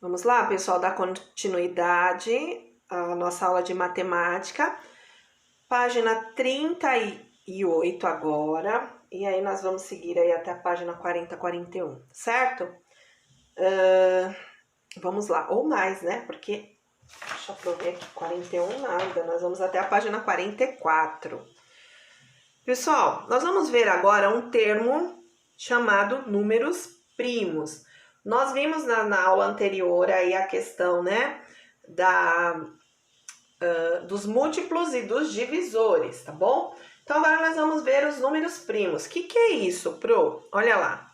Vamos lá, pessoal, dar continuidade à nossa aula de matemática. Página 38 agora. E aí nós vamos seguir aí até a página 40, 41, certo? Vamos lá, ou mais, né? Porque, deixa eu prover aqui, 41 nada. Nós vamos até a página 44. Pessoal, nós vamos ver agora um termo chamado números primos. Nós vimos na aula anterior aí a questão, né, dos múltiplos e dos divisores, tá bom? Então agora nós vamos ver os números primos. O que é isso, Pro? Olha lá.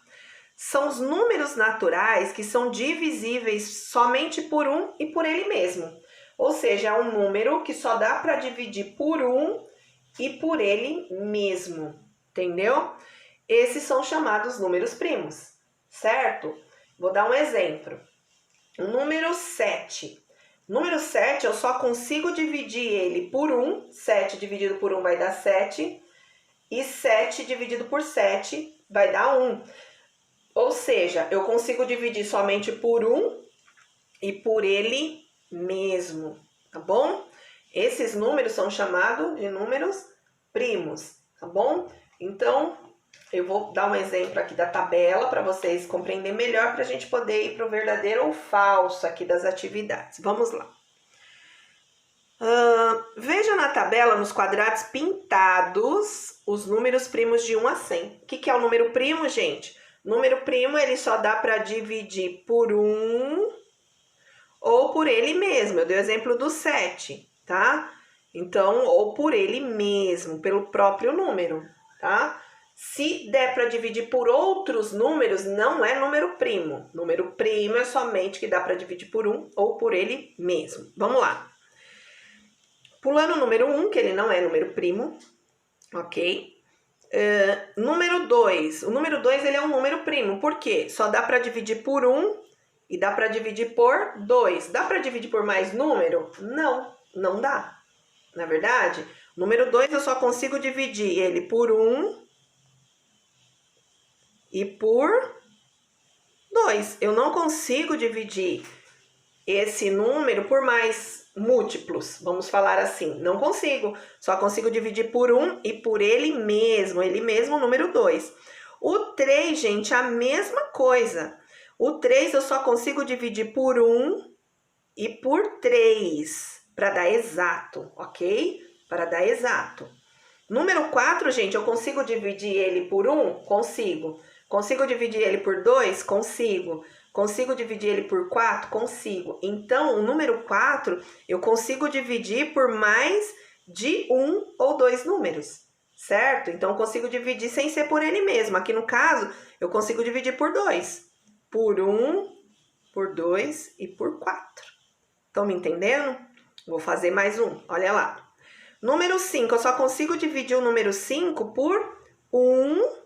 São os números naturais que são divisíveis somente por um e por ele mesmo. Ou seja, é um número que só dá para dividir por um e por ele mesmo, entendeu? Esses são chamados números primos, certo? Vou dar um exemplo. O número 7. Número 7, eu só consigo dividir ele por 1. 7 dividido por 1 vai dar 7. E 7 dividido por 7 vai dar 1. Ou seja, eu consigo dividir somente por 1 e por ele mesmo, tá bom? Esses números são chamados de números primos, tá bom? Então, eu vou dar um exemplo aqui da tabela para vocês compreenderem melhor, para a gente poder ir para o verdadeiro ou falso aqui das atividades. Vamos lá. Veja na tabela, nos quadrados pintados, os números primos de 1 a 100. O que é o número primo, gente? Número primo, ele só dá para dividir por 1 ou por ele mesmo. Eu dei o exemplo do 7, tá? Então, ou por ele mesmo, pelo próprio número, tá? Se der para dividir por outros números, não é número primo. Número primo é somente que dá para dividir por 1 ou por ele mesmo. Vamos lá. Pulando o número 1, que ele não é número primo, ok? Número 2. O número 2 ele é um número primo. Por quê? Só dá para dividir por 1 e dá para dividir por 2. Dá para dividir por mais número? Não, não dá. Na verdade, número 2 eu só consigo dividir ele por 1 e por 2. Eu não consigo dividir esse número por mais múltiplos, vamos falar assim. Não consigo. Só consigo dividir por 1 e por ele mesmo o número 2. O 3, gente, a mesma coisa. O 3 eu só consigo dividir por 1 e por 3, para dar exato, ok? Para dar exato. Número 4, gente, eu consigo dividir ele por 1? Consigo. Consigo dividir ele por 2? Consigo. Consigo dividir ele por 4? Consigo. Então, o número 4, eu consigo dividir por mais de 1 ou 2 números, certo? Então, eu consigo dividir sem ser por ele mesmo. Aqui no caso, eu consigo dividir por 2. Por 1, por 2 e por 4. Estão me entendendo? Vou fazer mais um. Olha lá. Número 5, eu só consigo dividir o número 5 por 1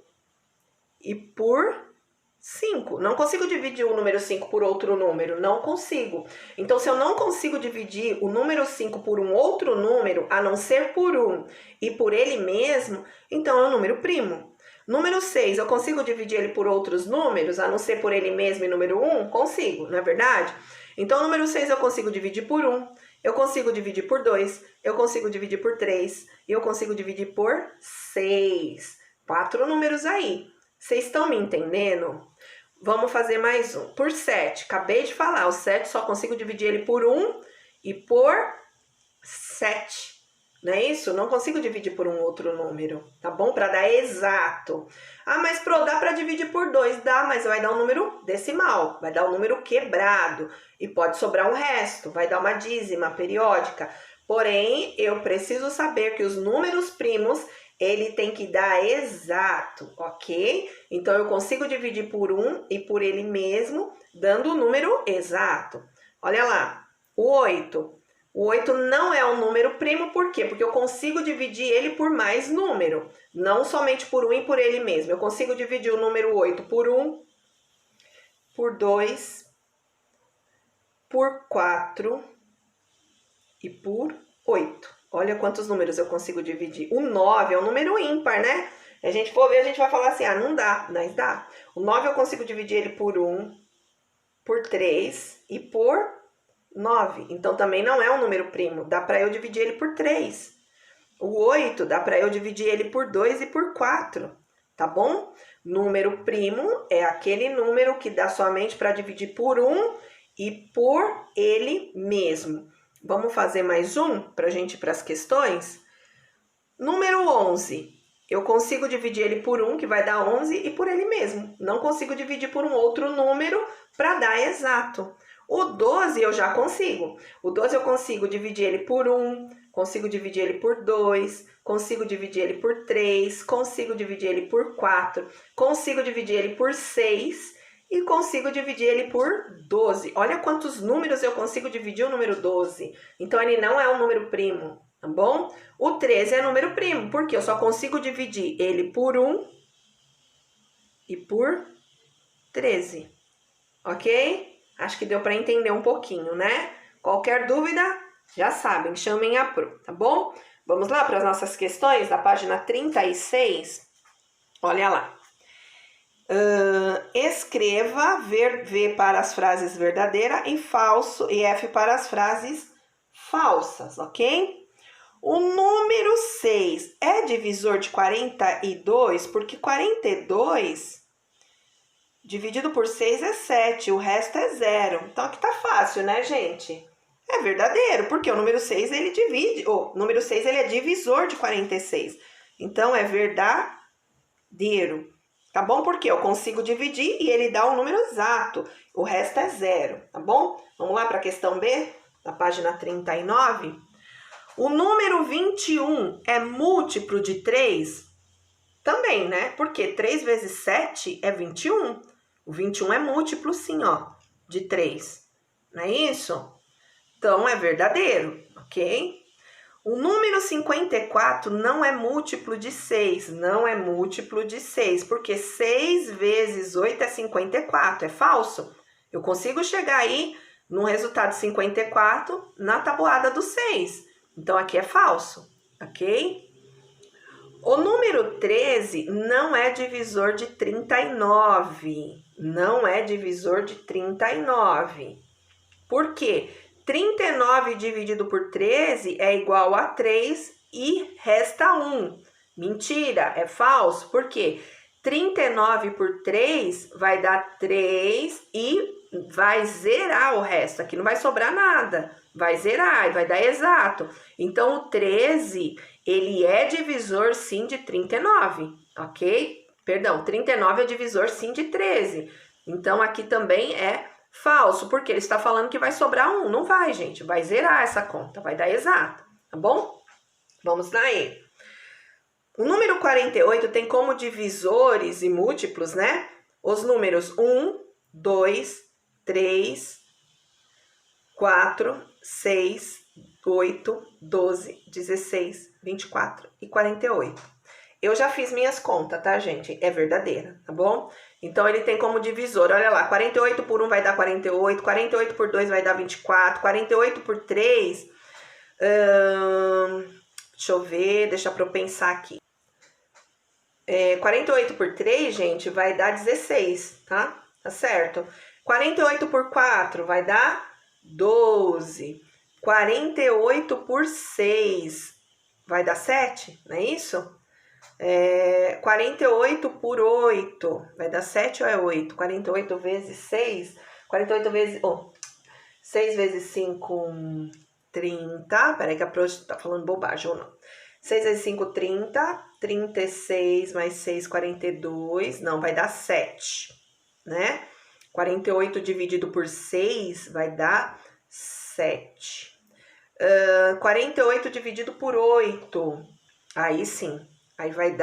e por 5. Não consigo dividir o número 5 por outro número. Não consigo. Então, se eu não consigo dividir o número 5 por um outro número, a não ser por 1 e por ele mesmo, então é um número primo. Número 6, eu consigo dividir ele por outros números, a não ser por ele mesmo e número 1? Consigo, não é verdade? Então, o número 6 eu consigo dividir por 1, eu consigo dividir por 2, eu consigo dividir por 3 e eu consigo dividir por 6. 4 números aí. Vocês estão me entendendo? Vamos fazer mais um. Por 7, acabei de falar, o 7 só consigo dividir ele por 1 e por 7. Não é isso? Não consigo dividir por um outro número, tá bom? Para dar exato. Ah, mas dá para dividir por 2? Dá, mas vai dar um número decimal, vai dar um número quebrado e pode sobrar um resto, vai dar uma dízima periódica. Porém, eu preciso saber que os números primos, ele tem que dar exato, ok? Então, eu consigo dividir por 1 e por ele mesmo, dando o número exato. Olha lá, o 8. O 8 não é um número primo, por quê? Porque eu consigo dividir ele por mais número, não somente por 1 e por ele mesmo. Eu consigo dividir o número 8 por 1, por 2, por 4 e por 8. Olha quantos números eu consigo dividir. O 9 é um número ímpar, né? A gente for ver, a gente vai falar assim, ah, não dá, mas dá. O 9 eu consigo dividir ele por 1, por 3 e por 9. Então, também não é um número primo. Dá para eu dividir ele por 3. O 8 dá para eu dividir ele por 2 e por 4. Tá bom? Número primo é aquele número que dá somente para dividir por 1 e por ele mesmo. Vamos fazer mais um para a gente ir para as questões? Número 11. Eu consigo dividir ele por 1, que vai dar 11, e por ele mesmo. Não consigo dividir por um outro número para dar exato. O 12 eu já consigo. O 12 eu consigo dividir ele por 1, consigo dividir ele por 2, consigo dividir ele por 3, consigo dividir ele por 4, consigo dividir ele por 6 e consigo dividir ele por 12. Olha quantos números eu consigo dividir o número 12. Então, ele não é um número primo, tá bom? O 13 é número primo, porque eu só consigo dividir ele por 1 e por 13, ok? Acho que deu para entender um pouquinho, né? Qualquer dúvida, já sabem, chamem a Pro, tá bom? Vamos lá para as nossas questões da página 36. Olha lá. Escreva V para as frases verdadeiras e falso e F para as frases falsas, ok? O número 6 é divisor de 42, porque 42 dividido por 6 é 7, o resto é 0. Então, aqui tá fácil, né, gente? É verdadeiro, porque o número 6, ele divide... O número 6, ele é divisor de 46. Então, é verdadeiro. Tá bom? Porque eu consigo dividir e ele dá um número exato. O resto é 0, tá bom? Vamos lá para a questão B, na página 39. O número 21 é múltiplo de 3? Também, né? Porque 3 vezes 7 é 21. O 21 é múltiplo, sim, ó, de 3. Não é isso? Então, é verdadeiro, ok? O número 54 não é múltiplo de 6. Não é múltiplo de 6, porque 6 vezes 8 é 54. É falso. Eu consigo chegar aí no resultado 54 na tabuada do 6. Então, aqui é falso, ok? O número 13 não é divisor de 39. Não é divisor de 39. Por quê? 39 dividido por 13 é igual a 3 e resta 1. Mentira, é falso. Por quê? 39 por 3 vai dar 3 e vai zerar o resto. Aqui não vai sobrar nada. Vai zerar e vai dar exato. Então, o 13, ele é divisor, sim, de 39, ok? Perdão, 39 é divisor, sim, de 13. Então, aqui também é falso, porque ele está falando que vai sobrar 1. Não vai, gente. Vai zerar essa conta, vai dar exato, tá bom? Vamos daí. O número 48 tem como divisores e múltiplos, né? Os números 1, 2, 3, 4, 6, 8, 12, 16, 24 e 48. Eu já fiz minhas contas, tá, gente? É verdadeira, tá bom? Então, ele tem como divisor, olha lá, 48 por 1 vai dar 48, 48 por 2 vai dar 24, 48 por 3, deixa eu ver, deixa pra eu pensar aqui. 48 por 3, gente, vai dar 16, tá? Tá certo? 48 por 4 vai dar 12. 48 por 6 vai dar 7, não é isso? 48 por 8 vai dar 7 ou é 8? 48 vezes 6, 48 vezes... 6 vezes 5, 30. Peraí que a Pro tá falando bobagem ou não. 6 vezes 5, 30. 36 mais 6, 42. Não, vai dar 7, né? 48 dividido por 6 vai dar 7. 48 dividido por 8. Aí sim. Aí vai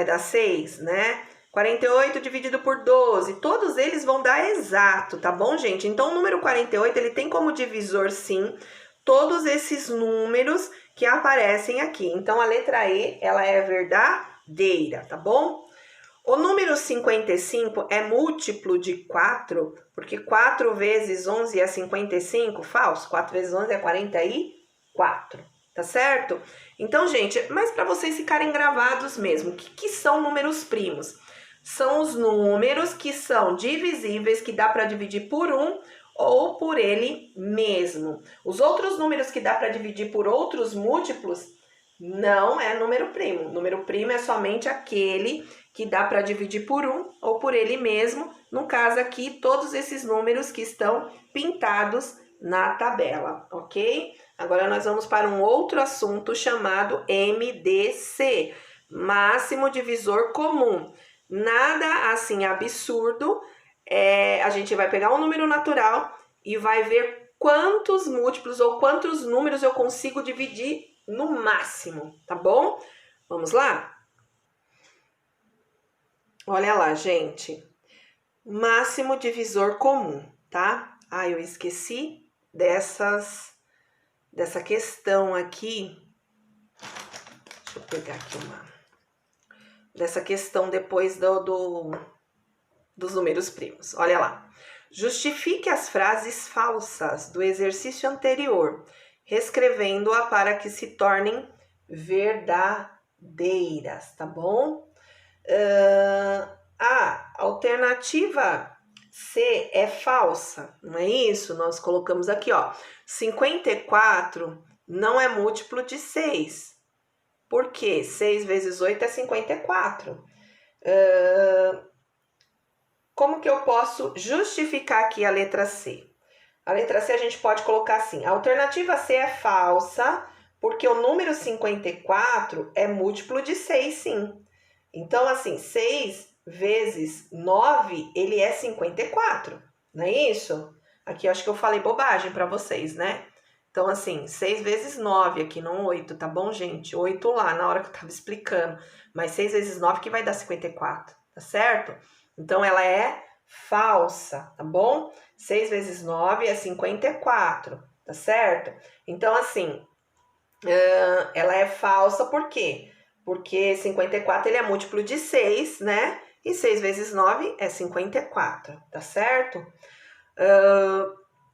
dar 6, né? 48 dividido por 12. Todos eles vão dar exato, tá bom, gente? Então, o número 48, ele tem como divisor, sim, todos esses números que aparecem aqui. Então, a letra E, ela é verdadeira, tá bom? O número 55 é múltiplo de 4, porque 4 vezes 11 é 55, falso. 4 vezes 11 é 44, tá certo? Então, gente, mas para vocês ficarem gravados mesmo, o que são números primos? são os números que são divisíveis, que dá para dividir por 1 ou por ele mesmo. Os outros números que dá para dividir por outros múltiplos não é número primo. Número primo é somente aquele que dá para dividir por 1 ou por ele mesmo. No caso aqui, todos esses números que estão pintados na tabela, ok? Agora nós vamos para um outro assunto chamado MDC, máximo divisor comum. Nada assim absurdo, a gente vai pegar um número natural e vai ver quantos múltiplos ou quantos números eu consigo dividir no máximo, tá bom? Vamos lá? Olha lá, gente. Máximo divisor comum, tá? Ah, eu esqueci dessa questão aqui. Deixa eu pegar aqui dessa questão depois dos números primos. Olha lá. Justifique as frases falsas do exercício anterior, reescrevendo-a para que se tornem verdadeiras, tá bom? A alternativa C é falsa, não é isso? Nós colocamos aqui, ó, 54 não é múltiplo de 6. Por quê? 6 vezes 8 é 54. Como que eu posso justificar aqui a letra C? A letra C a gente pode colocar assim, a alternativa C é falsa, porque o número 54 é múltiplo de 6, sim. Então, assim, 6 vezes 9, ele é 54, não é isso? Aqui eu acho que eu falei bobagem para vocês, né? Então, assim, 6 vezes 9 aqui, não 8, tá bom, gente? 8 lá, na hora que eu tava explicando. Mas 6 vezes 9 que vai dar 54, tá certo? Então, ela é falsa, tá bom? 6 vezes 9 é 54, tá certo? Então, assim, ela é falsa por quê? Porque 54 ele é múltiplo de 6, né? E 6 vezes 9 é 54, tá certo?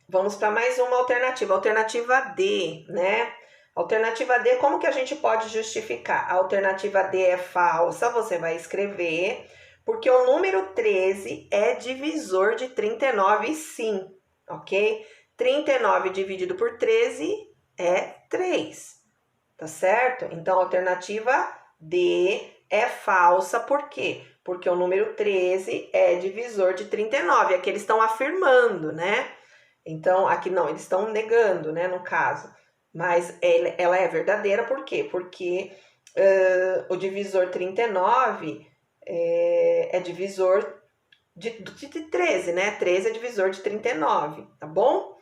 Vamos para mais uma alternativa. Alternativa D, né? Alternativa D, como que a gente pode justificar? A alternativa D é falsa, você vai escrever, porque o número 13 é divisor de 39, sim, ok? 39 dividido por 13 é 3, tá certo? Então, a alternativa D é falsa, por quê? Porque o número 13 é divisor de 39, aqui eles estão afirmando, né? Então, aqui não, eles estão negando, né, no caso. Mas ela é verdadeira, por quê? Porque o divisor 39 é divisor de 13, né? 13 é divisor de 39, tá bom?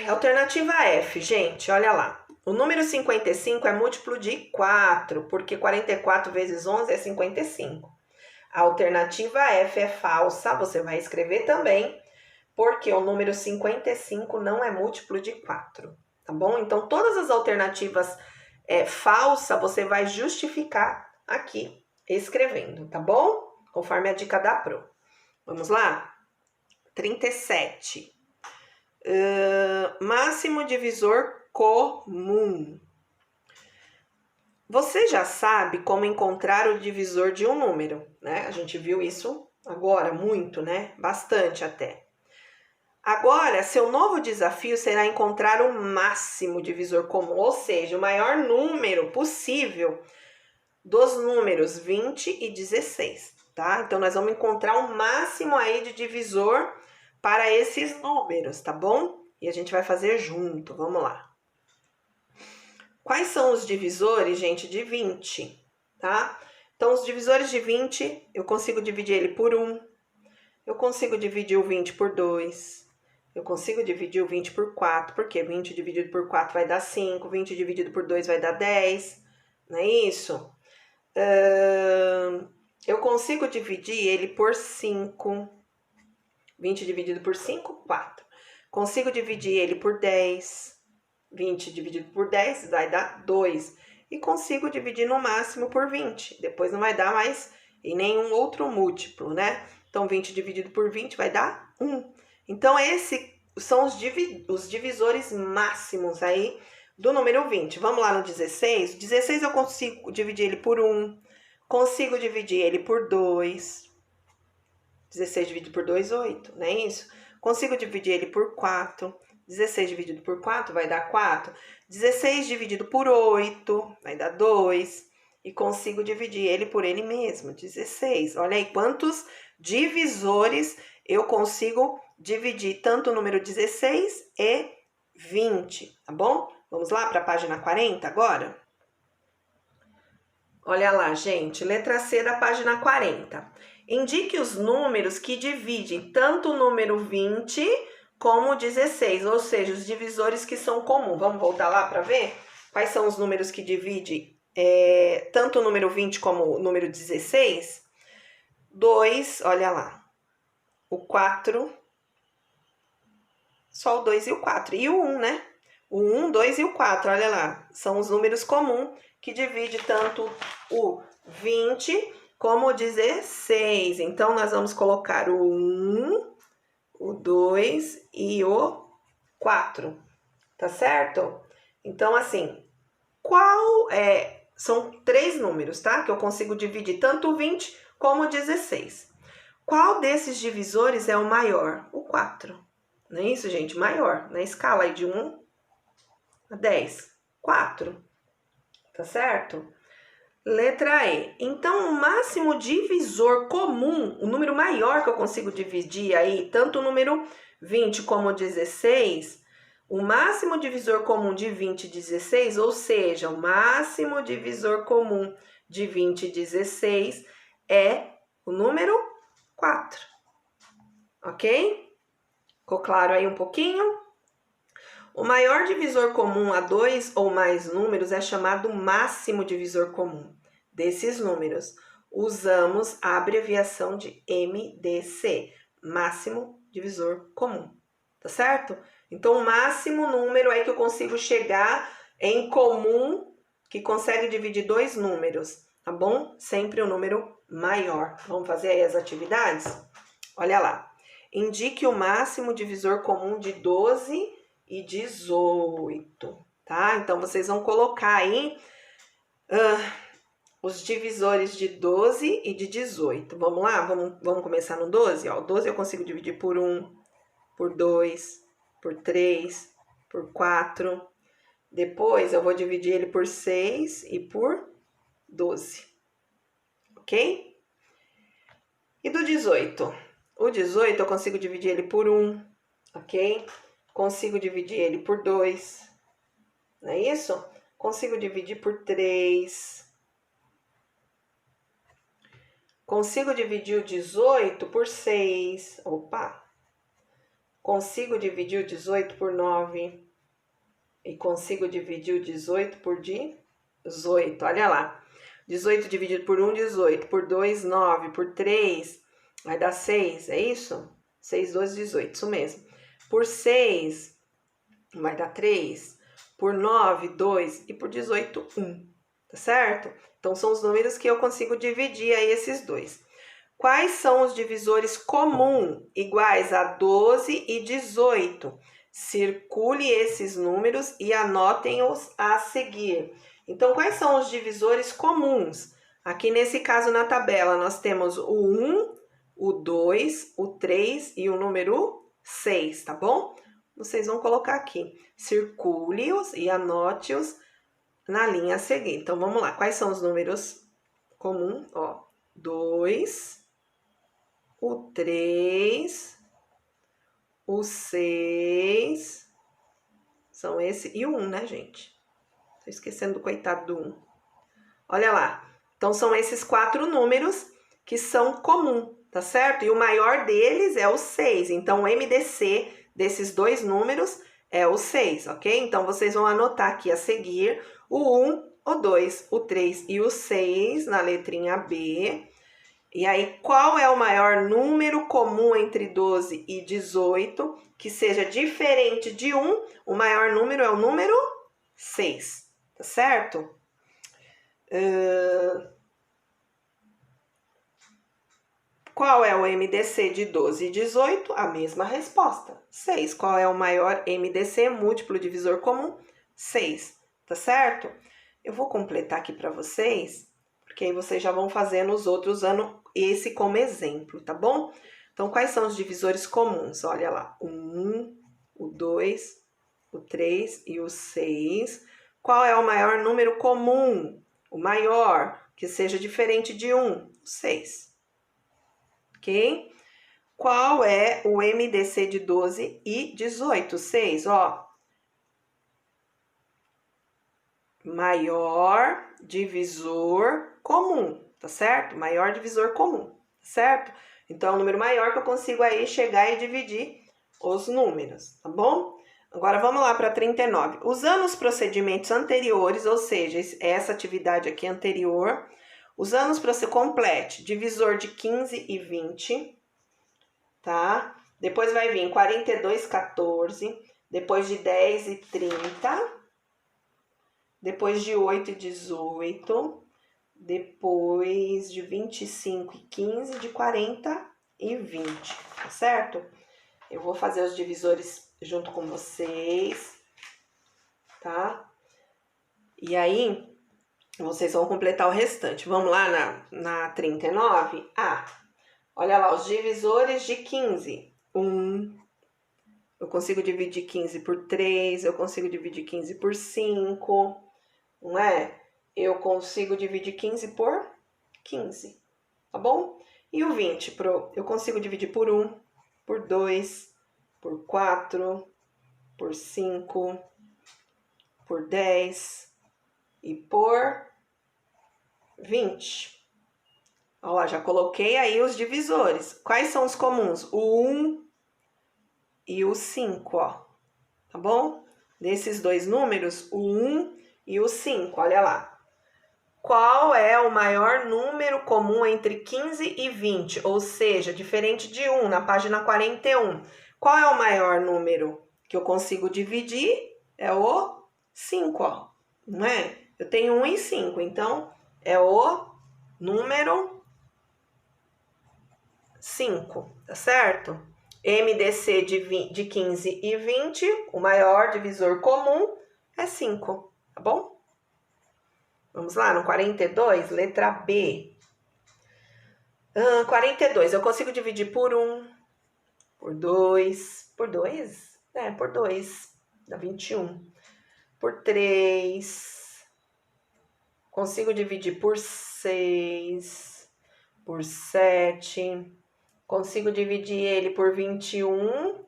Alternativa F, gente, olha lá. O número 55 é múltiplo de 4, porque 44 vezes 11 é 55. A alternativa F é falsa, você vai escrever também, porque o número 55 não é múltiplo de 4, tá bom? Então, todas as alternativas falsa, você vai justificar aqui, escrevendo, tá bom? Conforme a dica da Pro. Vamos lá? 37. Máximo divisor comum. Você já sabe como encontrar o divisor de um número, né? A gente viu isso agora muito, né? Bastante até. Agora, seu novo desafio será encontrar o máximo divisor comum, ou seja, o maior número possível dos números 20 e 16, tá? Então, nós vamos encontrar o máximo aí de divisor para esses números, tá bom? E a gente vai fazer junto, vamos lá. Quais são os divisores, gente, de 20, tá? Então, os divisores de 20, eu consigo dividir ele por 1, eu consigo dividir o 20 por 2, eu consigo dividir o 20 por 4, porque 20 dividido por 4 vai dar 5, 20 dividido por 2 vai dar 10, não é isso? Eu consigo dividir ele por 5, 20 dividido por 5, 4. Consigo dividir ele por 10, 20 dividido por 10 vai dar 2. E consigo dividir no máximo por 20, depois não vai dar mais em nenhum outro múltiplo, né? Então, 20 dividido por 20 vai dar 1. Então, esses são os divisores máximos aí do número 20. Vamos lá no 16. 16 eu consigo dividir ele por 1. Consigo dividir ele por 2. 16 dividido por 2, 8, não é isso? Consigo dividir ele por 4. 16 dividido por 4 vai dar 4. 16 dividido por 8 vai dar 2. E consigo dividir ele por ele mesmo, 16. Olha aí quantos divisores eu consigo dividir tanto o número 16 e 20, tá bom? Vamos lá para a página 40 agora? Olha lá, gente, letra C da página 40. Indique os números que dividem tanto o número 20 como o 16, ou seja, os divisores que são comuns. Vamos voltar lá para ver quais são os números que dividem tanto o número 20 como o número 16? 2, olha lá, o 4, só o 2 e o 4, e o 1, né? O 1, 2 e o 4, olha lá, são os números comuns que dividem tanto o 20 como o 16. Então, nós vamos colocar o 1, o 2 e o 4, tá certo? Então, assim, são 3 números, tá? Que eu consigo dividir tanto o 20 como o 16. Qual desses divisores é o maior? O 4. Não é isso, gente? Maior. Na escala aí de 1 a 10. 4. Tá certo? Letra E. Então, o máximo divisor comum, o número maior que eu consigo dividir aí, tanto o número 20 como o 16, o máximo divisor comum de 20 e 16, ou seja, o máximo divisor comum de 20 e 16 é o número 4. Ok? Ficou claro aí um pouquinho? O maior divisor comum a 2 ou mais números é chamado máximo divisor comum. Desses números, usamos a abreviação de MDC, máximo divisor comum, tá certo? Então, o máximo número é que eu consigo chegar em comum, que consegue dividir 2 números, tá bom? Sempre o número maior. Vamos fazer aí as atividades? Olha lá. Indique o máximo divisor comum de 12 e 18, tá? Então, vocês vão colocar aí os divisores de 12 e de 18. Vamos lá? Vamos começar no 12? Ó, o 12 eu consigo dividir por 1, por 2, por 3, por 4. Depois, eu vou dividir ele por 6 e por 12. Ok? E do 18? O 18 eu consigo dividir ele por 1, ok? Consigo dividir ele por 2, não é isso? Consigo dividir por 3. Consigo dividir o 18 por 6. Opa! Consigo dividir o 18 por 9. E consigo dividir o 18 por 18. Olha lá. 18 dividido por 1, 18. Por 2, 9. Por 3, vai dar 6. É isso? 6, 12, 18. Isso mesmo. Por 6, vai dar 3. Por 9, 2. E por 18, 1. Tá certo? Então, são os números que eu consigo dividir aí esses dois. Quais são os divisores comuns iguais a 12 e 18? Circule esses números e anotem-os a seguir. Então, quais são os divisores comuns? Aqui nesse caso na tabela, nós temos o 1, o 2, o 3 e o número 6, tá bom? Vocês vão colocar aqui. Circule-os e anote-os na linha a seguir. Então, vamos lá. Quais são os números comuns? Ó, 2, o 3, o 6, são esse, e o 1, né, gente? Tô esquecendo do coitado do 1. Olha lá. Então, são esses 4 números que são comuns, tá certo? E o maior deles é o 6. Então, o MDC desses 2 números é o 6, ok? Então, vocês vão anotar aqui a seguir o 1, o 2, o 3 e o 6 na letrinha B. E aí, qual é o maior número comum entre 12 e 18 que seja diferente de 1? O maior número é o número 6, tá certo? Qual é o MDC de 12 e 18? A mesma resposta, 6. Qual é o maior MDC, múltiplo divisor comum? 6, tá certo? Eu vou completar aqui para vocês, porque porque aí vocês já vão fazendo os outros usando esse como exemplo, tá bom? Então, quais são os divisores comuns? Olha lá, o 1, o 2, o 3 e o 6. Qual é o maior número comum? O maior, que seja diferente de 1, o 6. Ok? Qual é o MDC de 12 e 18? 6, ó. Maior divisor comum, tá certo? Maior divisor comum, certo? Então, é um número maior que eu consigo aí chegar e dividir os números, tá bom? Agora, vamos lá para 39. Usando os procedimentos anteriores, ou seja, essa atividade aqui anterior, usando os procedimentos, complete, divisor de 15 e 20, tá? Depois vai vir 42, 14, depois de 10 e 30, depois de 8 e 18, depois de 25 e 15, de 40 e 20, tá certo? Eu vou fazer os divisores junto com vocês, tá? E aí, vocês vão completar o restante. Vamos lá na 39? Ah, olha lá, os divisores de 15. 1, eu consigo dividir 15 por 3, eu consigo dividir 15 por 5, não é? Eu consigo dividir 15 por 15, tá bom? E o 20, eu consigo dividir por 1, por 2, por 4, por 5, por 10 e por 20. Olha lá, já coloquei aí os divisores. Quais são os comuns? O 1 e o 5, ó. Tá bom? Desses dois números, o 1 e o 5, olha lá. Qual é o maior número comum entre 15 e 20? Ou seja, diferente de 1, na página 41. Qual é o maior número que eu consigo dividir? É o 5, ó. Não é? Eu tenho 1 e 5, então é o número 5, tá certo? MDC de 15 e 20, o maior divisor comum é 5, tá bom? Vamos lá, no 42, letra B. 42, eu consigo dividir por 1, por 2, por 2? É, por 2, dá 21. Por 3, consigo dividir por 6, por 7, consigo dividir ele por 21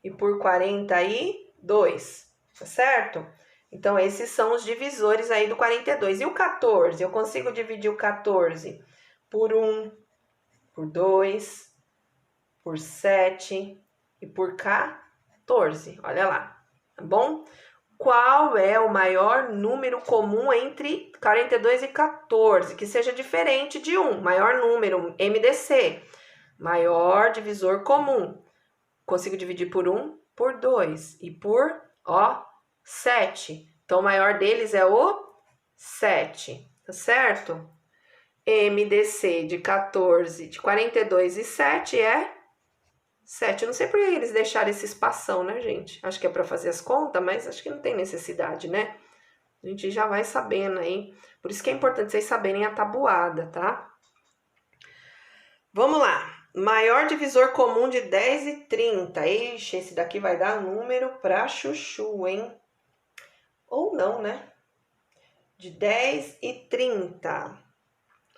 e por 42, tá certo? Então, esses são os divisores aí do 42. E o 14? Eu consigo dividir o 14 por 1, por 2, por 7 e por 14. Olha lá, tá bom? Qual é o maior número comum entre 42 e 14? Que seja diferente de 1. Maior número, MDC. Maior divisor comum. Consigo dividir por 1, por 2 e por, ó, 7. Então, o maior deles é o 7, tá certo? MDC de 14, de 42 e 7 é 7. Eu não sei por que eles deixaram esse espação, né, gente? Acho que é para fazer as contas, mas acho que não tem necessidade, né? A gente já vai sabendo aí. Por isso que é importante vocês saberem a tabuada, tá? Vamos lá. Maior divisor comum de 10 e 30. Ixi, esse daqui vai dar número pra chuchu, hein? Ou não, né? De 10 e 30.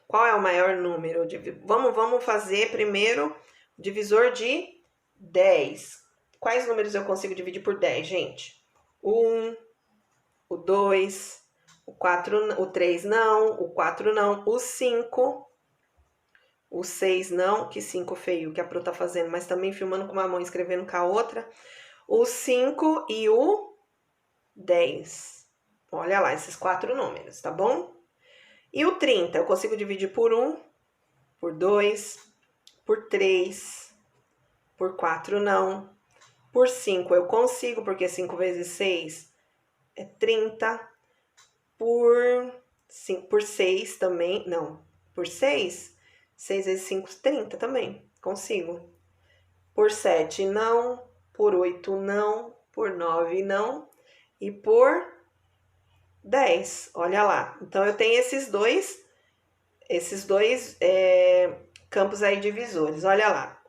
Qual é o maior número? Vamos fazer primeiro o divisor de 10. Quais números eu consigo dividir por 10, gente? O 1, o 2, o 4, o 3 não, o 4 não, o 5... O 6 não, que 5 feio que a Pro tá fazendo, mas também filmando com uma mão e escrevendo com a outra. O 5 e o 10. Olha lá, esses 4 números, tá bom? E o 30, eu consigo dividir por 1, por 2, por 3, por 4 não. Por 5 eu consigo, porque 5 vezes 6 é 30. Por 6 também, não. Por 6... 6 vezes 5, 30 também, consigo. Por 7, não. Por 8, não. Por 9, não. E por 10, olha lá. Então, eu tenho esses dois esses dois campos aí divisores. Olha lá.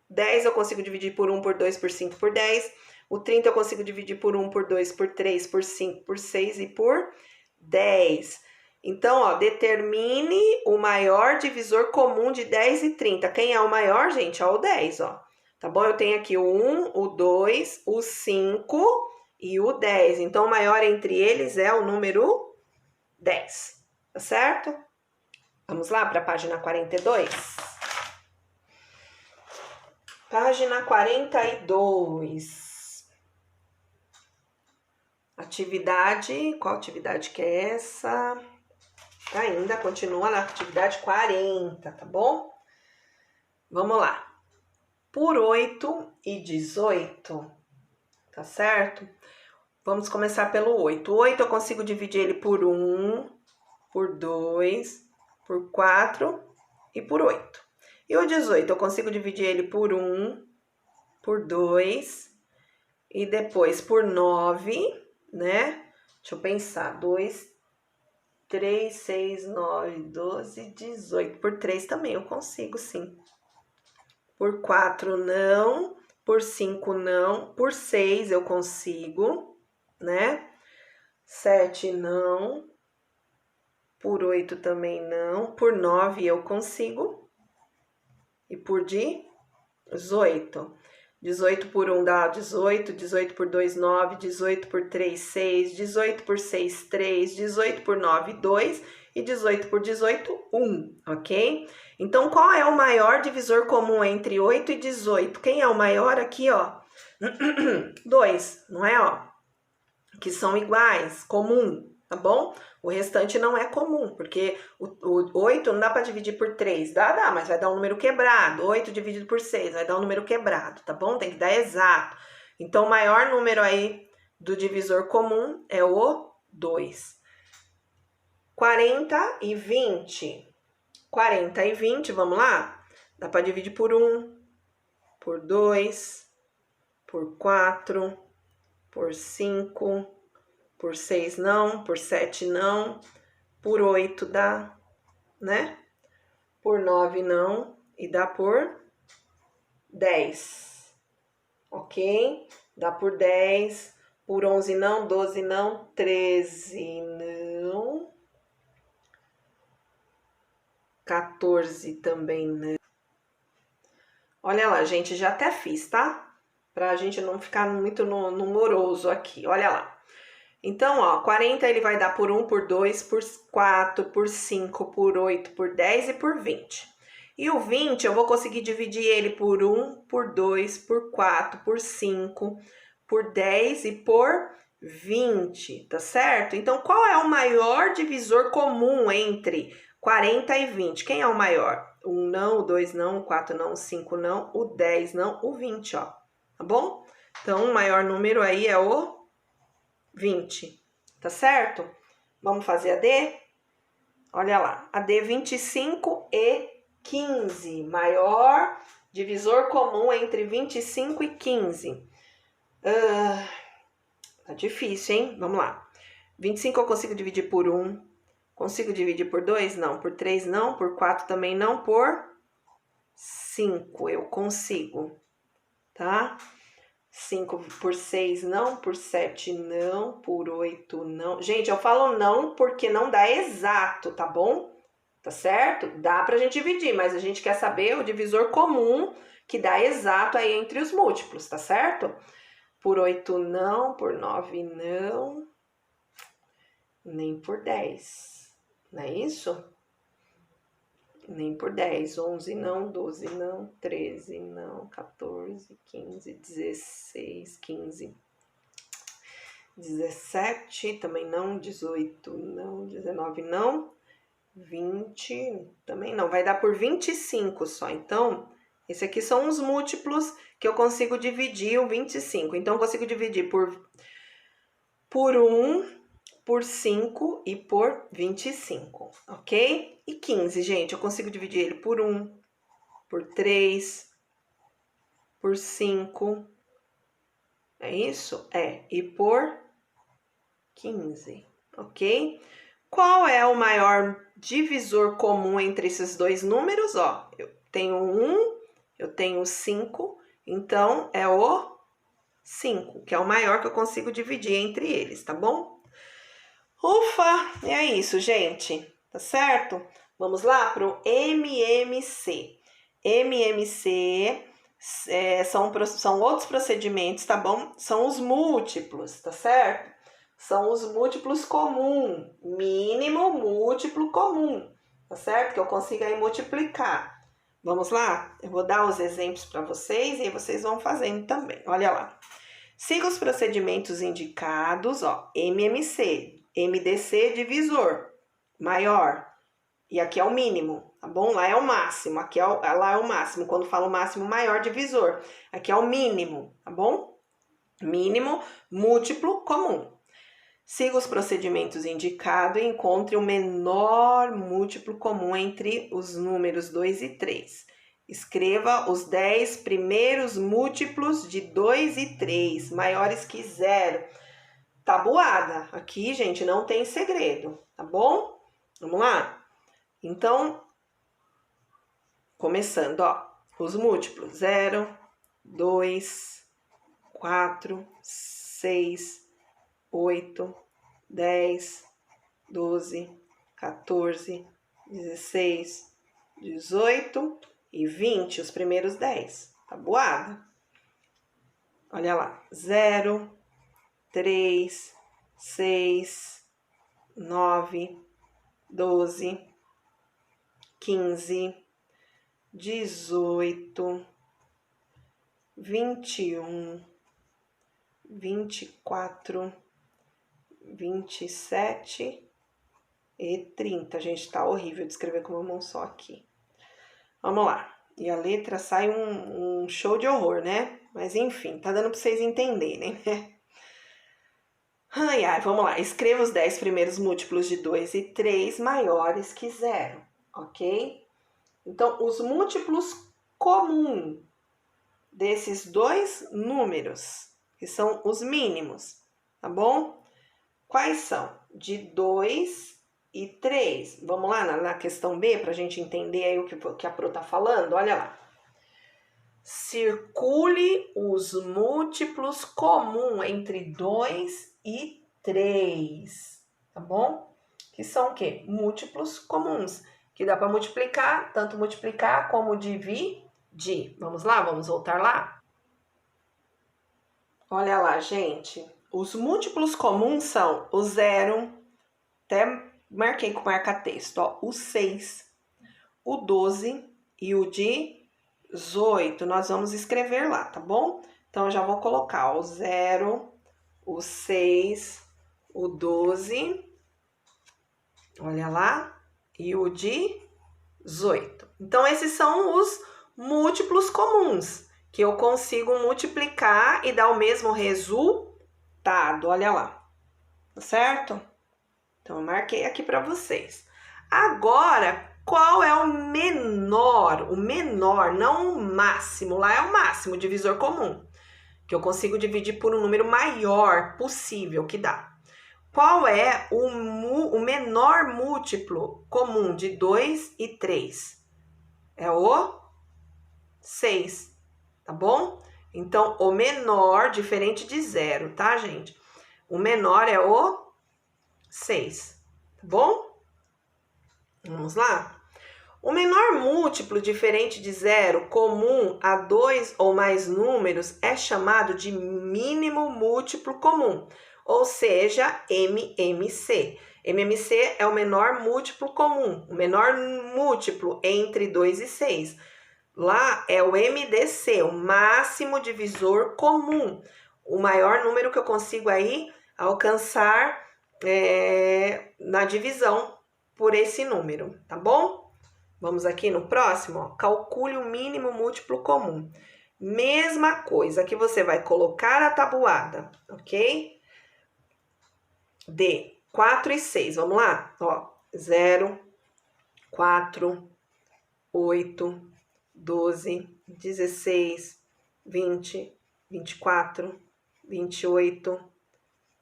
10 eu consigo dividir por 1, por 2, por 5, por 10. O 30 eu consigo dividir por 1, por 2, por 3, por 5, por 6 e por 10. Então, ó, determine o maior divisor comum de 10 e 30. Quem é o maior, gente? Ó, o 10, ó. Tá bom? Eu tenho aqui o 1, o 2, o 5 e o 10. Então, o maior entre eles é o número 10. Tá certo? Vamos lá para a página 42. Página 42. Atividade, qual atividade que é essa? Ainda continua na atividade 40, tá bom? Vamos lá. Por 8 e 18, tá certo? Vamos começar pelo 8. O 8 eu consigo dividir ele por 1, por 2, por 4 e por 8. E o 18 eu consigo dividir ele por 1, por 2 e depois por 9, né? Deixa eu pensar. 2, 3, 6, 9, 12, 18. Por 3 também eu consigo, sim. Por 4 não. Por 5 não. Por 6 eu consigo, né? 7 não. Por 8 também não. Por 9 eu consigo. E por 18. 18 por 1 dá 18, 18 por 2, 9, 18 por 3, 6, 18 por 6, 3, 18 por 9, 2 e 18 por 18, 1, ok? Então, qual é o maior divisor comum entre 8 e 18? Quem é o maior aqui, ó? 2, não é, ó? Que são iguais, comum, tá bom? O restante não é comum, porque o 8 não dá para dividir por 3. Dá, mas vai dar um número quebrado. 8 dividido por 6 vai dar um número quebrado, tá bom? Tem que dar exato. Então, o maior número aí do divisor comum é o 2. 40 e 20. 40 e 20, vamos lá? Dá para dividir por 1, por 2, por 4, por 5, por 6 não, por 7 não, por 8 dá, né? Por 9 não e dá por 10, ok? Dá por 10, por 11 não, 12 não, 13 não, 14 também não. Olha lá, gente, já até fiz, tá? Pra gente não ficar muito no moroso aqui, olha lá. Então, ó, 40 ele vai dar por 1, por 2, por 4, por 5, por 8, por 10 e por 20. E o 20 eu vou conseguir dividir ele por 1, por 2, por 4, por 5, por 10 e por 20, tá certo? Então, qual é o maior divisor comum entre 40 e 20? Quem é o maior? O 1 não, o 2 não, o 4 não, o 5 não, o 10 não, o 20, ó. Tá bom? Então, o maior número aí é o 20, tá certo? Vamos fazer a D? Olha lá, a D 25 e 15, maior divisor comum entre 25 e 15. Tá difícil, hein? Vamos lá. 25 eu consigo dividir por 1, consigo dividir por 2? Não. Por 3 não, por 4 também não, por 5 eu consigo, tá? 5 por 6 não, por 7 não, por 8 não. Gente, eu falo não porque não dá exato, tá bom? Tá certo? Dá pra gente dividir, mas a gente quer saber o divisor comum que dá exato aí entre os múltiplos, tá certo? Por 8 não, por 9 não, nem por 10. Não é isso? Nem por 10, 11 não, 12 não, 13 não, 14, 15, 16, 15, 17 também não, 18 não, 19 não, 20 também não, vai dar por 25 só. Então, esse aqui são os múltiplos que eu consigo dividir o 25. Então, eu consigo dividir por 1, por 5 e por 25, ok? E 15, gente, eu consigo dividir ele por 1, por 3, por 5, é isso? É, e por 15, ok? Qual é o maior divisor comum entre esses dois números? Ó, eu tenho 1, eu tenho 5, então é o 5, que é o maior que eu consigo dividir entre eles, tá bom? Ufa, é isso, gente, tá certo? Vamos lá para o MMC. MMC são outros procedimentos, tá bom? São os múltiplos, tá certo? São os múltiplos comum, mínimo múltiplo comum, tá certo? Que eu consigo aí multiplicar. Vamos lá? Eu vou dar os exemplos para vocês e aí vocês vão fazendo também. Olha lá. Siga os procedimentos indicados, ó, MMC, MDC divisor, maior. E aqui é o mínimo, tá bom? Lá é o máximo, aqui lá é o máximo. Quando falo máximo, maior divisor. Aqui é o mínimo, tá bom? Mínimo, múltiplo, comum. Siga os procedimentos indicados e encontre o menor múltiplo comum entre os números 2 e 3. Escreva os 10 primeiros múltiplos de 2 e 3, maiores que 0. Tabuada. Aqui, gente, não tem segredo, tá bom? Vamos lá? Então, começando, ó, os múltiplos: 0, 2, 4, 6, 8, 10, 12, 14, 16, 18 e 20, os primeiros 10. Tabuada. Olha lá: 0, 3, 6, 9, 12, 15, 18, 21, 24, 27 e 30. Gente, tá horrível de escrever com uma mão só aqui. Vamos lá. E a letra sai um show de horror, né? Mas enfim, tá dando pra vocês entenderem, né? Ai, ai, vamos lá. Escreva os 10 primeiros múltiplos de 2 e 3 maiores que 0, ok? Então, os múltiplos comuns desses dois números, que são os mínimos, tá bom? Quais são? De 2 e 3. Vamos lá na questão B, para a gente entender aí o que a Pro tá falando? Olha lá. Circule os múltiplos comuns entre 2 e 3, tá bom? Que são o quê? Múltiplos comuns, que dá para multiplicar, tanto multiplicar como dividir. Vamos lá? Vamos voltar lá? Olha lá, gente. Os múltiplos comuns são o 0, até marquei com marca-texto, ó, o 6, o 12 e o 18. Nós vamos escrever lá, tá bom? Então, eu já vou colocar o 0, o 6, o 12, olha lá, e o 18. Então, esses são os múltiplos comuns, que eu consigo multiplicar e dar o mesmo resultado, olha lá, tá certo? Então, eu marquei aqui para vocês. Agora, qual é o menor? O menor, não o máximo. Lá é o máximo, divisor comum, que eu consigo dividir por um número maior possível que dá. Qual é o menor múltiplo comum de 2 e 3? É o 6, tá bom? Então, o menor, diferente de 0, tá, gente? O menor é o 6, tá bom? Vamos lá? O menor múltiplo diferente de 0, comum a 2 ou mais números, é chamado de mínimo múltiplo comum, ou seja, MMC. MMC é o menor múltiplo comum, o menor múltiplo entre 2 e 6. Lá é o MDC, o máximo divisor comum, o maior número que eu consigo aí alcançar na divisão por esse número, tá bom? Vamos aqui no próximo, ó. Calcule o mínimo múltiplo comum. Mesma coisa que você vai colocar a tabuada, ok? De 4 e 6, vamos lá? Ó, 0, 4, 8, 12, 16, 20, 24, 28,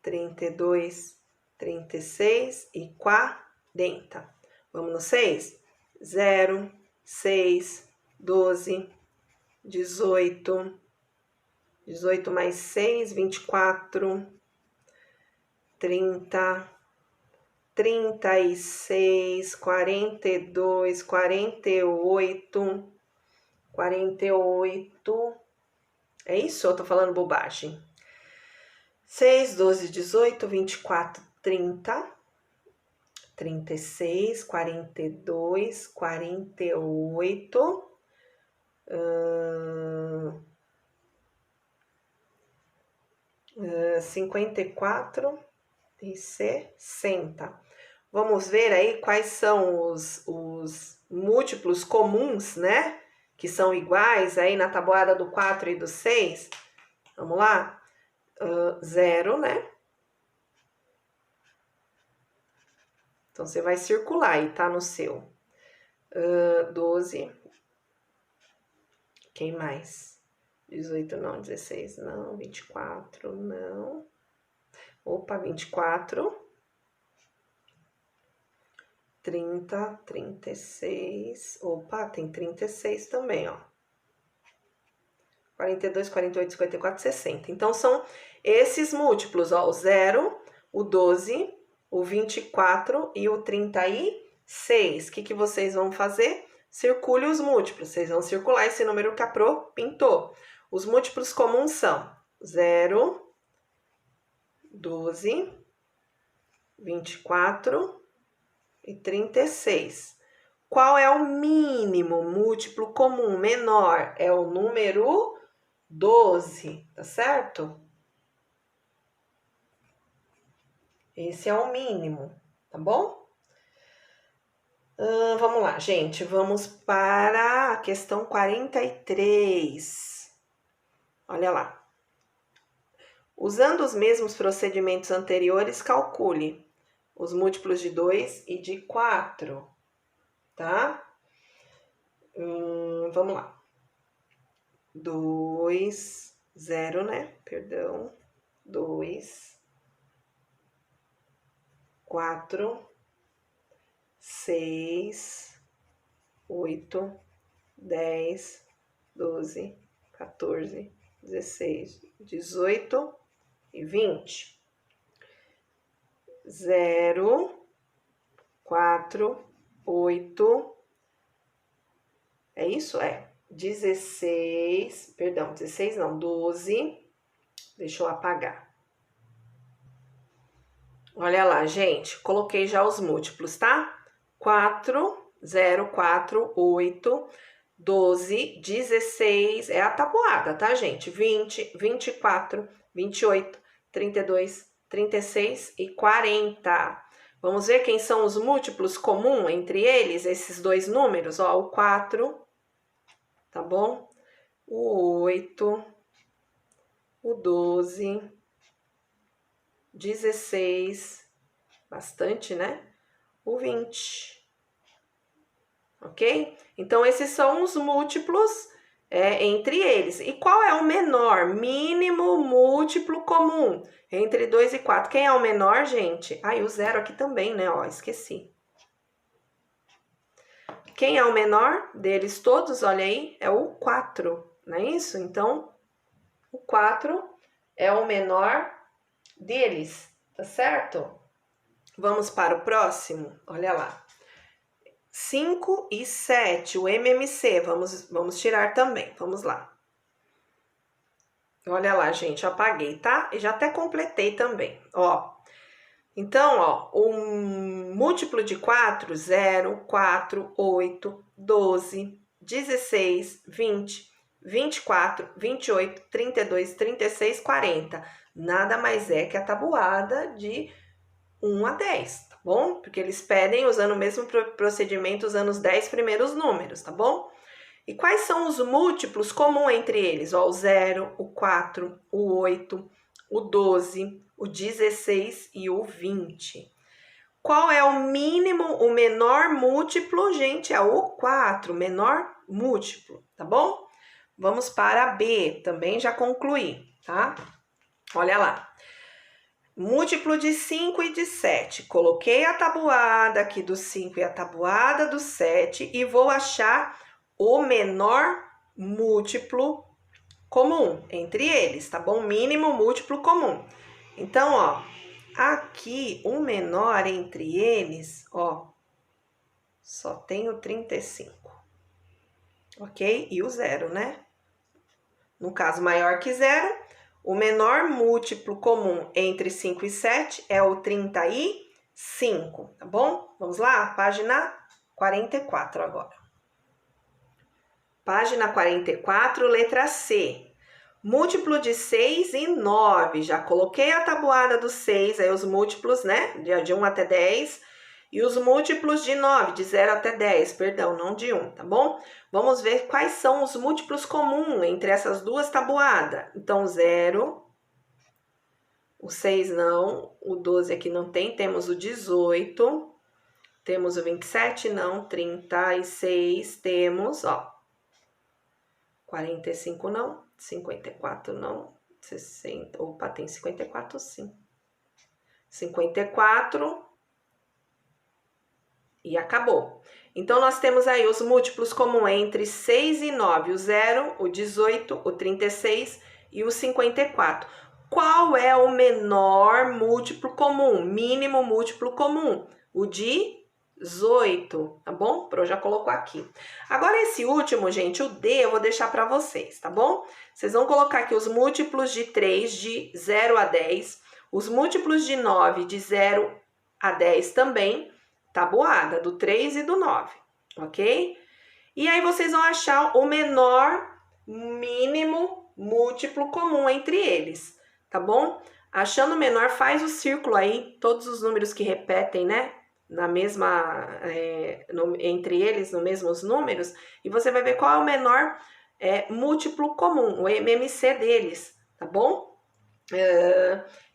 32, 36 e 40. 40. Vamos no 6? 0, 6, 12, 18, 18 mais 6, 24, 30, 36, 42, 48, 48. É isso ou eu tô falando bobagem? 6, 12, 18, 24, 30, 36, 42, 48, 54 e 60. Vamos ver aí quais são os múltiplos comuns, né? Que são iguais aí na tabuada do 4 e do 6. Vamos lá? 0, né? Então, você vai circular aí, tá no seu. 12. Quem mais? 18 não, 16 não, 24 não. Opa, 24. 30, 36. Opa, tem 36 também, ó. 42, 48, 54, 60. Então, são esses múltiplos, ó. O 0, o 12, o 24 e o 36. O que vocês vão fazer? Circule os múltiplos. Vocês vão circular esse número que a Pro pintou. Os múltiplos comuns são 0, 12, 24 e 36. Qual é o mínimo múltiplo comum menor? É o número 12, tá certo? Esse é o mínimo, tá bom? Vamos lá, gente. Vamos para a questão 43. Olha lá. Usando os mesmos procedimentos anteriores, calcule os múltiplos de 2 e de 4, tá? Vamos lá. 2, 0, né? Perdão. 2, 4, 6, 8, 10, 12, 14, 16, 18 e 20. 0, 4, 8. É isso? É. 16, perdão, 16 não, 12. Deixa eu apagar. Olha lá, gente, coloquei já os múltiplos, tá? 4, 0, 4, 8, 12, 16, é a tabuada, tá, gente? 20, 24, 28, 32, 36 e 40. Vamos ver quem são os múltiplos comuns entre eles, esses dois números, ó, o 4, tá bom? O 8, o 12, 16, bastante, né? O 20, ok? Então, esses são os múltiplos entre eles. E qual é o menor, mínimo múltiplo comum entre 2 e 4? Quem é o menor, gente? Ah, e o 0 aqui também, né? Ó, esqueci. Quem é o menor deles todos? Olha aí, é o 4, não é isso? Então, o 4 é o menor deles, tá certo? Vamos para o próximo? Olha lá. 5 e 7, o MMC, vamos tirar também, vamos lá. Olha lá, gente, apaguei, tá? E já até completei também, ó. Então, ó, um múltiplo de 4, 0, 4, 8, 12, 16, 20, 24, 28, 32, 36, 40. Nada mais é que a tabuada de 1 a 10, tá bom? Porque eles pedem usando o mesmo procedimento, usando os 10 primeiros números, tá bom? E quais são os múltiplos comuns entre eles? Ó, o 0, o 4, o 8, o 12, o 16 e o 20. Qual é o mínimo, o menor múltiplo, gente? É o 4, menor múltiplo, tá bom? Vamos para a B, também já concluí, tá? Olha lá. múltiplo de 5 e de 7. Coloquei a tabuada aqui do 5 e a tabuada do 7 e vou achar o menor múltiplo comum entre eles, tá bom? Mínimo múltiplo comum. Então, ó, aqui o menor entre eles, ó, só tem o 35, ok? E o 0, né? No caso, maior que 0, o menor múltiplo comum entre 5 e 7 é o 35, tá bom? Vamos lá? Página 44 agora. Página 44, letra C. Múltiplo de 6 e 9. Já coloquei a tabuada do 6, aí os múltiplos, né? De 1 até 10. E os múltiplos de 9, de 0 até 10, perdão, não de 1, tá bom? Vamos ver quais são os múltiplos comuns entre essas duas tabuadas. Então, 0, o 6 não, o 12 aqui não tem, temos o 18, temos o 27, não, 36, temos, ó, 45 não, 54 não, 60, opa, tem 54 sim. 54 e acabou. Então, nós temos aí os múltiplos comuns entre 6 e 9, o 0, o 18, o 36 e o 54. Qual é o menor múltiplo comum? Mínimo múltiplo comum? O 18, tá bom? Pro já colocou aqui. Agora, esse último, gente, o D, eu vou deixar para vocês, tá bom? Vocês vão colocar aqui os múltiplos de 3, de 0 a 10, os múltiplos de 9, de 0 a 10 também, tabuada, do 3 e do 9, ok? E aí, vocês vão achar o menor mínimo múltiplo comum entre eles, tá bom? Achando o menor, faz o círculo aí, todos os números que repetem, né? Na mesma, entre eles, nos mesmos números, e você vai ver qual é o menor múltiplo comum, o MMC deles, tá bom?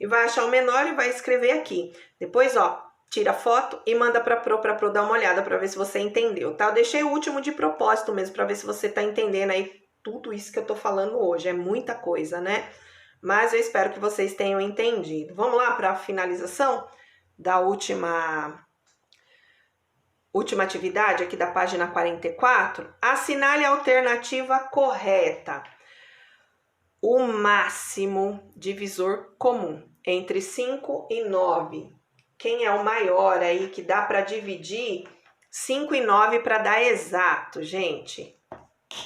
E vai achar o menor e vai escrever aqui. Depois, ó, tira a foto e manda pra Pro dar uma olhada pra ver se você entendeu, tá? Eu deixei o último de propósito mesmo, pra ver se você tá entendendo aí tudo isso que eu tô falando hoje. É muita coisa, né? Mas eu espero que vocês tenham entendido. Vamos lá pra finalização da última atividade aqui da página 44, assinale a alternativa correta. O máximo divisor comum entre 5 e 9. Quem é o maior aí que dá para dividir 5 e 9 para dar exato, gente?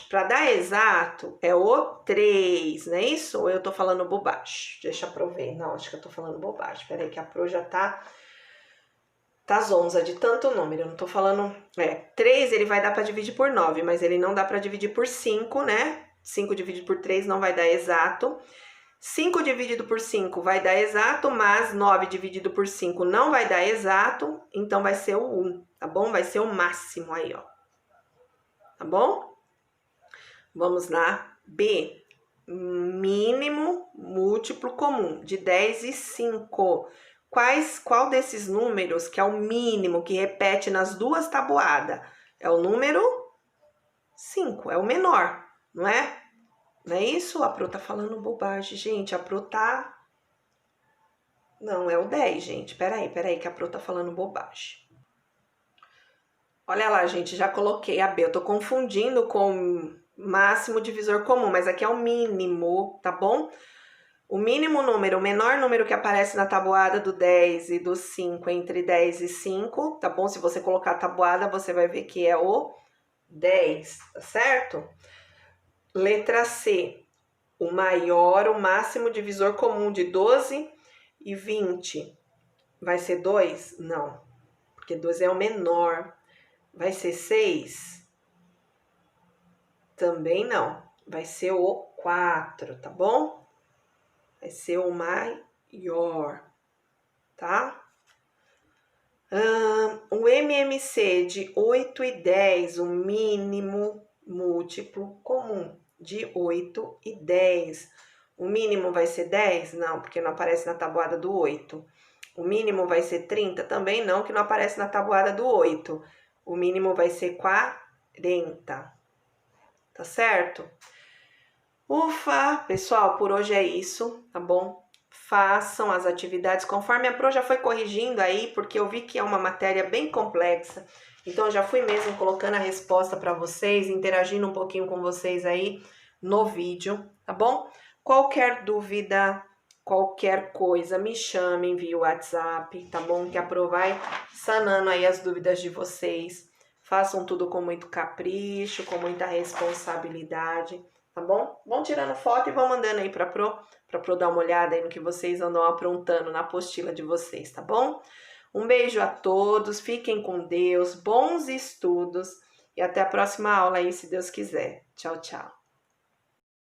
Para dar exato é o 3, não é isso? Ou eu tô falando bobagem? Deixa eu ver. Não, acho que eu tô falando bobagem. Peraí que a Pro já tá zonza de tanto número, eu não tô falando... 3 ele vai dar para dividir por 9, mas ele não dá para dividir por 5, né? 5 dividido por 3 não vai dar exato. 5 dividido por 5 vai dar exato, mas 9 dividido por 5 não vai dar exato, então vai ser o 1, tá bom? Vai ser o máximo aí, ó. Tá bom? Vamos lá. B. Mínimo múltiplo comum de 10 e 5. Qual desses números que é o mínimo que repete nas duas tabuadas? É o número 5, é o menor, não é? Não é isso? A Pro tá falando bobagem, gente. A Pro tá... Não, é o 10, gente. Peraí, que a Pro tá falando bobagem. Olha lá, gente, já coloquei a B. Eu tô confundindo com máximo divisor comum, mas aqui é o mínimo, tá bom? O mínimo número, o menor número que aparece na tabuada do 10 e do 5, entre 10 e 5, tá bom? Se você colocar a tabuada, você vai ver que é o 10, tá certo? Letra C. O maior, o máximo divisor comum de 12 e 20. Vai ser 2? Não, porque 12 é o menor. Vai ser 6? Também não. Vai ser o 4, tá bom? Vai ser o maior, tá? O MMC de 8 e 10, o mínimo múltiplo comum de 8 e 10. O mínimo vai ser 10? Não, porque não aparece na tabuada do 8. O mínimo vai ser 30? Também não, que não aparece na tabuada do 8. O mínimo vai ser 40. Tá certo? Ufa, pessoal, por hoje é isso, tá bom? façam as atividades conforme a Pro já foi corrigindo aí, porque eu vi que é uma matéria bem complexa. Então, eu já fui mesmo colocando a resposta para vocês, interagindo um pouquinho com vocês aí no vídeo, tá bom? Qualquer dúvida, qualquer coisa, me chame, envie o WhatsApp, tá bom? Que a Pro vai sanando aí as dúvidas de vocês. Façam tudo com muito capricho, com muita responsabilidade, tá bom? Vão tirando foto e vão mandando aí pra Pro dar uma olhada aí no que vocês andam aprontando na apostila de vocês, tá bom? Um beijo a todos, fiquem com Deus, bons estudos e até a próxima aula aí, se Deus quiser. Tchau, tchau.